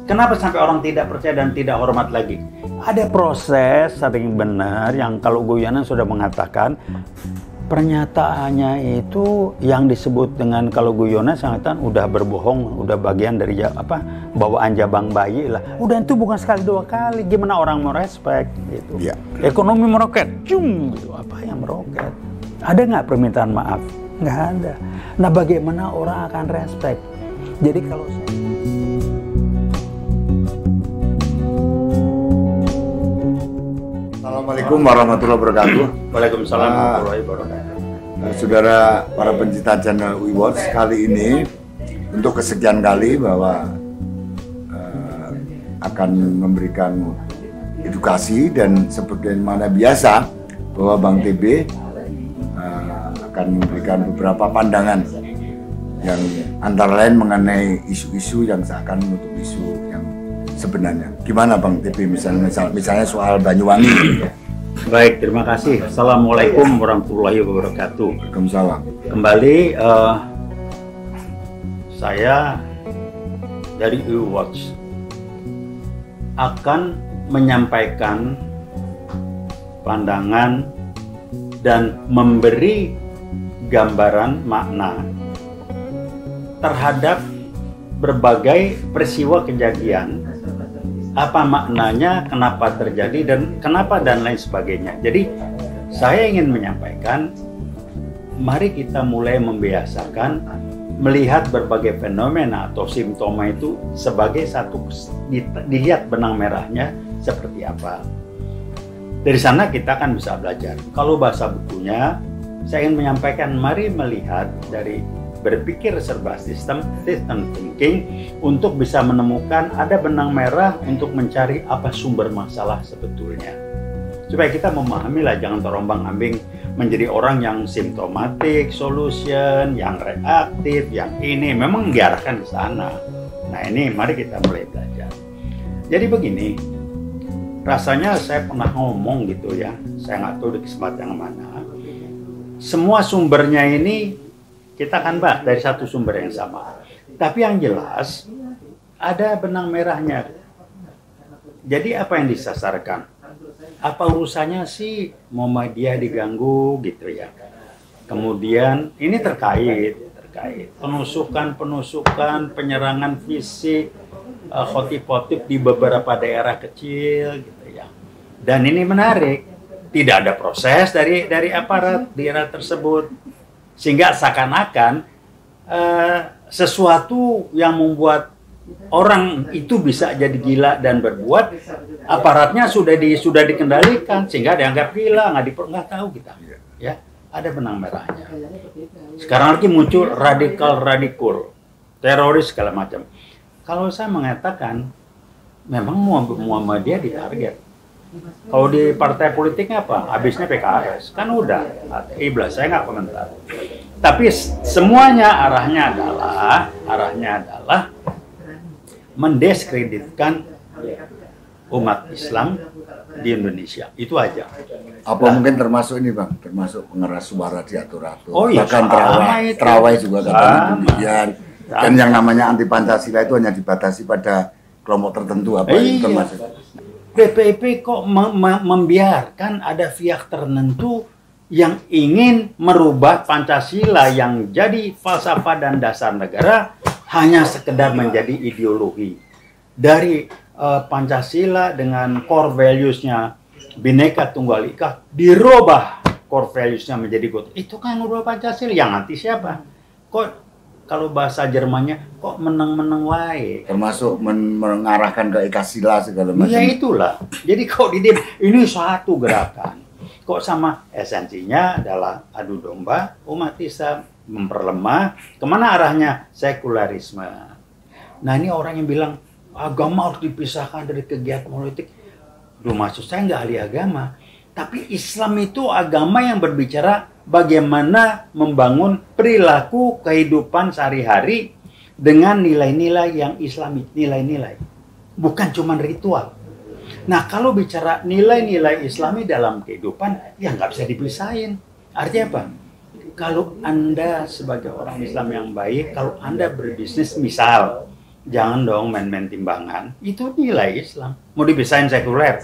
Kenapa sampai orang tidak percaya dan tidak hormat lagi? Ada proses sering benar yang kalau guyonan sudah mengatakan pernyataannya itu yang disebut dengan kalau guyonan sangat udah berbohong, udah bagian dari bawaan jabang bayi lah. Udah itu bukan sekali dua kali. Gimana orang mau respect gitu? Ya. Ekonomi meroket, cum gitu. Apa yang meroket? Ada nggak permintaan maaf? Nggak ada. Nah bagaimana orang akan respect? Jadi kalau Assalamualaikum warahmatullahi wabarakatuh. Waalaikumsalam warahmatullahi wabarakatuh. Saudara para pencinta channel WeWatch, kali ini untuk kesekian kali bahwa akan memberikan edukasi dan sebagaimana biasa bahwa Bang TB akan memberikan beberapa pandangan yang antara lain mengenai isu-isu yang seakan menutup isu yang sebenarnya. Gimana Bang TB misalnya soal Banyuwangi? Baik, terima kasih. Assalamualaikum warahmatullahi wabarakatuh. Waalaikumsalam. Kembali saya dari WeWatch akan menyampaikan pandangan dan memberi gambaran makna terhadap berbagai peristiwa kejadian, apa maknanya, kenapa terjadi, dan kenapa dan lain sebagainya. Jadi saya ingin menyampaikan, mari kita mulai membiasakan melihat berbagai fenomena atau simptoma itu sebagai satu, dilihat benang merahnya seperti apa. Dari sana kita kan bisa belajar. Kalau bahasa bukunya, saya ingin menyampaikan, mari melihat dari berpikir serba sistem thinking untuk bisa menemukan ada benang merah untuk mencari apa sumber masalah sebetulnya. Supaya kita memahami lah, jangan terombang-ambing menjadi orang yang simptomatik, solution, yang reaktif, yang ini memang diarahkan ke sana. Nah ini mari kita mulai belajar. Jadi begini, rasanya saya pernah ngomong gitu ya, saya nggak tahu di kesempatan yang mana. Semua sumbernya ini kita akan bahas dari satu sumber yang sama. Tapi yang jelas ada benang merahnya. Jadi apa yang disasarkan? Apa urusannya sih Muhammadiyah diganggu gitu ya. Kemudian ini terkait penusukan, penyerangan fisik, khotib-khotib di beberapa daerah kecil gitu ya. Dan ini menarik, tidak ada proses dari aparat di daerah tersebut. Sehingga seakan-akan sesuatu yang membuat orang itu bisa jadi gila dan berbuat, aparatnya sudah dikendalikan sehingga dianggap gila, nggak tahu kita, ya ada benang merahnya. Sekarang lagi muncul radikal, teroris segala macam. Kalau saya mengatakan, memang Muhammadiyah ditarget. Kalau di partai politiknya apa? Habisnya PKS. Kan udah, iblas, saya nggak komentar. Tapi semuanya arahnya adalah mendiskreditkan umat Islam di Indonesia. Itu aja. Apa mungkin termasuk ini Bang? Termasuk pengeras suara diatur-atur. Oh iya, bahkan terawai juga katanya demikian. Dan yang namanya anti Pancasila itu hanya dibatasi pada kelompok tertentu. Apa itu termasuk? PPIP kok membiarkan ada pihak tertentu yang ingin merubah Pancasila yang jadi falsafah dan dasar negara hanya sekedar menjadi ideologi. Dari Pancasila dengan core values-nya Bhinneka Tunggal Ika dirubah core values-nya menjadi God. Itu kan merubah Pancasila, yang anti siapa? Kok kalau bahasa Jermannya kok menang-menang wae. Termasuk mengarahkan ke Ekasila segala macam. Ya itulah. Jadi kok ini satu gerakan. Kok sama esensinya adalah adu domba umat Islam, memperlemah. Kemana arahnya? Sekularisme. Nah ini orang yang bilang agama harus dipisahkan dari kegiatan politik. Duh, maksud saya nggak ahli agama. Tapi Islam itu agama yang berbicara bagaimana membangun perilaku kehidupan sehari-hari dengan nilai-nilai yang Islami, nilai-nilai. Bukan cuma ritual. Nah, kalau bicara nilai-nilai Islami dalam kehidupan, ya nggak bisa dipisahin. Artinya apa? Kalau Anda sebagai orang Islam yang baik, kalau Anda berbisnis, misal, Jangan dong main-main timbangan. Itu nilai Islam. Mau dipisahin sekuler?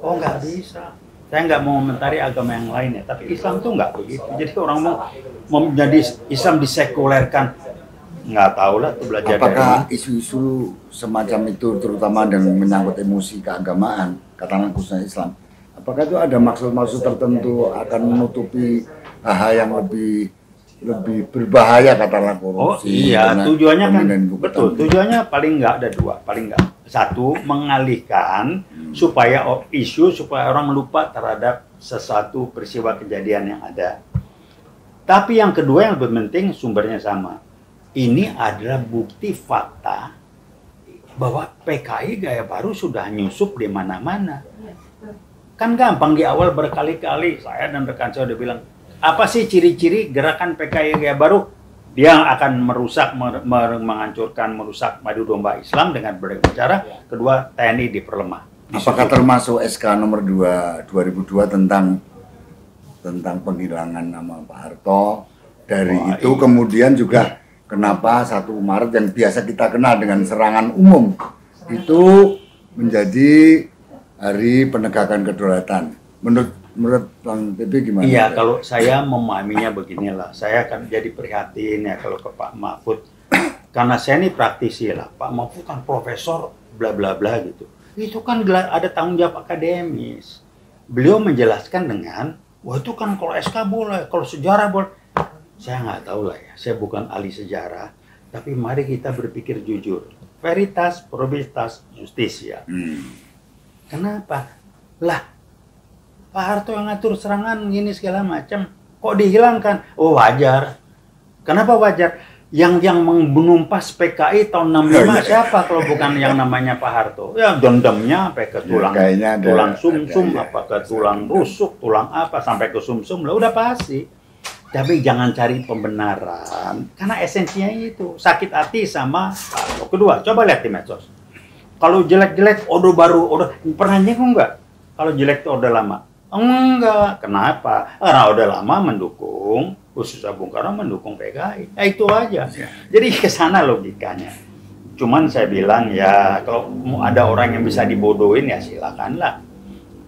Oh nggak bisa. Saya nggak mau komentari agama yang lain ya. Tapi Islam tuh nggak begitu. Jadi orang mau menjadi Islam disekulerkan, nggak tahu lah tuh belajar. Apakah dari isu-isu semacam itu terutama dengan menyangkut emosi keagamaan, katakanlah khususnya Islam, apakah itu ada maksud-maksud tertentu akan menutupi hal-hal yang lebih berbahaya, katakanlah Oh korupsi? iya, tujuannya kan betul. Betul. Tujuannya paling nggak ada dua, paling nggak satu mengalihkan supaya orang lupa terhadap sesuatu peristiwa kejadian yang ada. Tapi yang kedua yang lebih penting sumbernya sama. Ini adalah bukti fakta bahwa PKI Gaya Baru sudah nyusup di mana-mana. Kan gampang di awal berkali-kali saya dan rekan saya udah bilang, apa sih ciri-ciri gerakan PKI Gaya Baru? Dia akan merusak, menghancurkan, merusak madu domba Islam dengan berbagai cara. Kedua, TNI diperlemah. Apakah termasuk SK nomor 2 2002 tentang penghilangan nama Pak Harto? Dari itu kemudian juga kenapa 1 Maret yang biasa kita kenal dengan serangan umum itu menjadi hari penegakan kedaulatan. Menurut Bang TB gimana? Iya, kalau saya memahaminya beginilah. Saya akan jadi prihatin ya kalau ke Pak Mahfud. Karena saya ini praktisi lah. Pak Mahfud kan profesor bla bla bla gitu. Itu kan ada tanggung jawab akademis. Beliau menjelaskan dengan, wah itu kan kalau SK boleh, kalau sejarah boleh. Saya nggak tahu lah ya. Saya bukan ahli sejarah. Tapi mari kita berpikir jujur. Veritas, probabilitas, justisia. Kenapa? Lah, Pak Harto yang ngatur serangan gini segala macam, kok dihilangkan? Oh wajar. Kenapa wajar? Yang menumpas PKI tahun 65 siapa kalau bukan yang namanya Pak Harto? Ya dendamnya sampai ke tulang, tulang sumsum, apa ke tulang rusuk, tulang apa sampai ke sumsum lah udah pasti. Tapi jangan cari pembenaran, karena esensinya itu sakit hati sama Pak Harto. Kedua, coba lihat di medsos. Kalau jelek-jelek, Orde pernah nyinggung nggak? Kalau jelek itu Orde Lama. Enggak. Kenapa? Karena Orde Lama mendukung, khususnya Bung Karno mendukung PKI. Ya itu aja. Jadi ke sana logikanya. Cuman saya bilang ya, kalau ada orang yang bisa dibodohin ya silakanlah.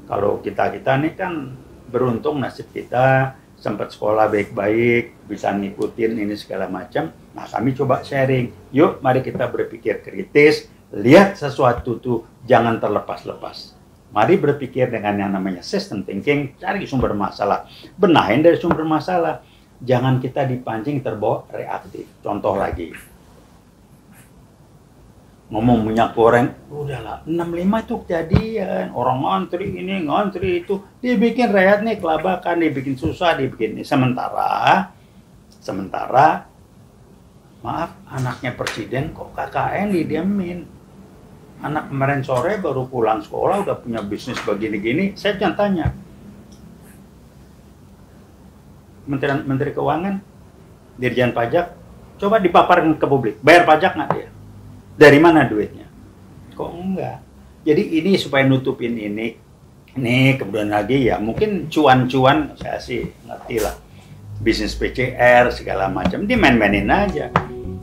Kalau kita ini kan beruntung nasib kita sempat sekolah baik-baik, bisa ngikutin ini segala macam. Nah kami coba sharing. Yuk mari kita berpikir kritis, lihat sesuatu tuh jangan terlepas-lepas. Mari berpikir dengan yang namanya system thinking, cari sumber masalah. Benahin dari sumber masalah. Jangan kita dipancing terbawa reaktif. Contoh lagi. Ngomong minyak goreng, udahlah, 65 itu kejadian. Orang ngantri ini, ngantri itu. Dibikin rakyat nih kelabakan, dibikin susah, dibikin ini. Sementara, maaf, anaknya presiden kok KKN didiamin. Anak kemarin sore baru pulang sekolah udah punya bisnis begini-gini. Saya jangan tanya, Menteri Keuangan, Dirjen Pajak, coba dipaparkan ke publik. Bayar pajak nggak dia? Dari mana duitnya? Kok enggak? Jadi ini supaya nutupin ini kemudian lagi ya mungkin cuan-cuan saya sih ngerti lah. Bisnis PCR segala macam, dia main-mainin aja.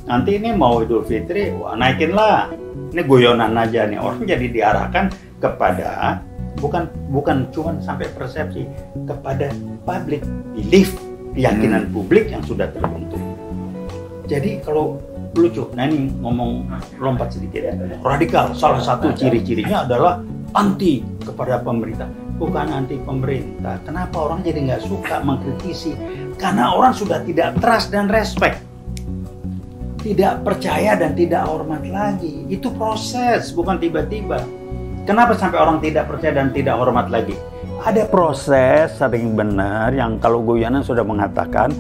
Nanti ini mau Idul Fitri, wah naikin lah. Ini goyonan aja nih, orang jadi diarahkan kepada bukan cuma sampai persepsi, kepada public belief, keyakinan publik yang sudah terbentuk. Jadi kalau lucu, nah ini ngomong lompat sedikit ya, radikal, salah satu ciri-cirinya adalah anti kepada pemerintah. Bukan anti pemerintah, kenapa orang jadi nggak suka mengkritisi? Karena orang sudah tidak trust dan respect. Tidak percaya dan tidak hormat lagi. Itu proses, bukan tiba-tiba. Kenapa sampai orang tidak percaya dan tidak hormat lagi? Ada proses sering benar yang kalau Guyonan sudah mengatakan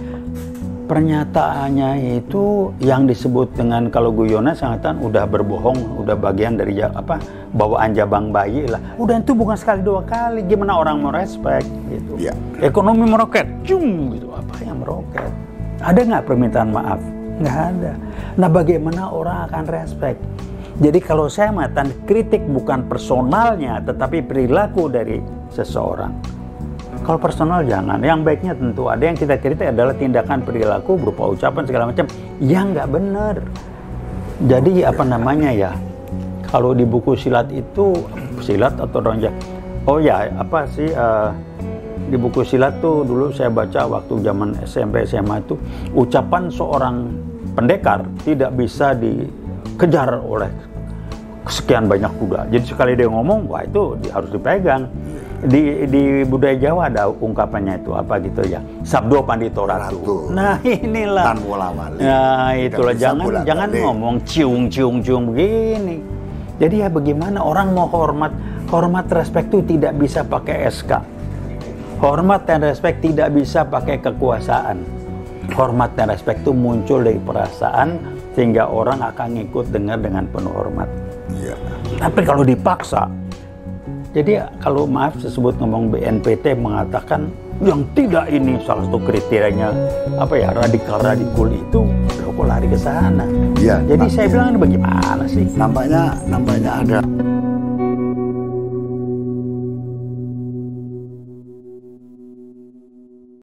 pernyataannya itu yang disebut dengan kalau Guyonan sangat udah berbohong, udah bagian dari bawaan jabang bayi lah. Udah itu bukan sekali dua kali. Gimana orang mau respect gitu? Ya. Ekonomi meroket, cum gitu. Apa yang meroket? Ada nggak permintaan maaf? Nggak ada. Nah bagaimana orang akan respect? Jadi kalau saya mengatakan kritik bukan personalnya tetapi perilaku dari seseorang. Kalau personal jangan. Yang baiknya tentu ada yang kita kritik adalah tindakan perilaku berupa ucapan segala macam yang nggak benar. Jadi apa namanya ya? Kalau di buku silat itu silat atau ronja? Oh ya, apa sih di buku silat tuh dulu saya baca waktu zaman SMP SMA itu ucapan seorang pendekar tidak bisa dikejar oleh sekian banyak kuda. Jadi sekali dia ngomong, wah itu harus dipegang. Di budaya Jawa ada ungkapannya itu apa gitu ya, sabdo pandito ratu. Nah inilah. Nah itulah, jangan ngomong ciung begini. Jadi ya bagaimana orang mau hormat respek itu tidak bisa pakai SK. Hormat dan respek tidak bisa pakai kekuasaan. Hormat dan respek itu muncul dari perasaan sehingga orang akan ngikut dengar dengan penuh hormat. Ya. Tapi kalau dipaksa, jadi kalau maaf disebut ngomong BNPT mengatakan yang tidak ini salah satu kriterianya apa ya, radikal itu kok lari ke sana. Ya, jadi saya bilang bagaimana sih? Nampaknya ada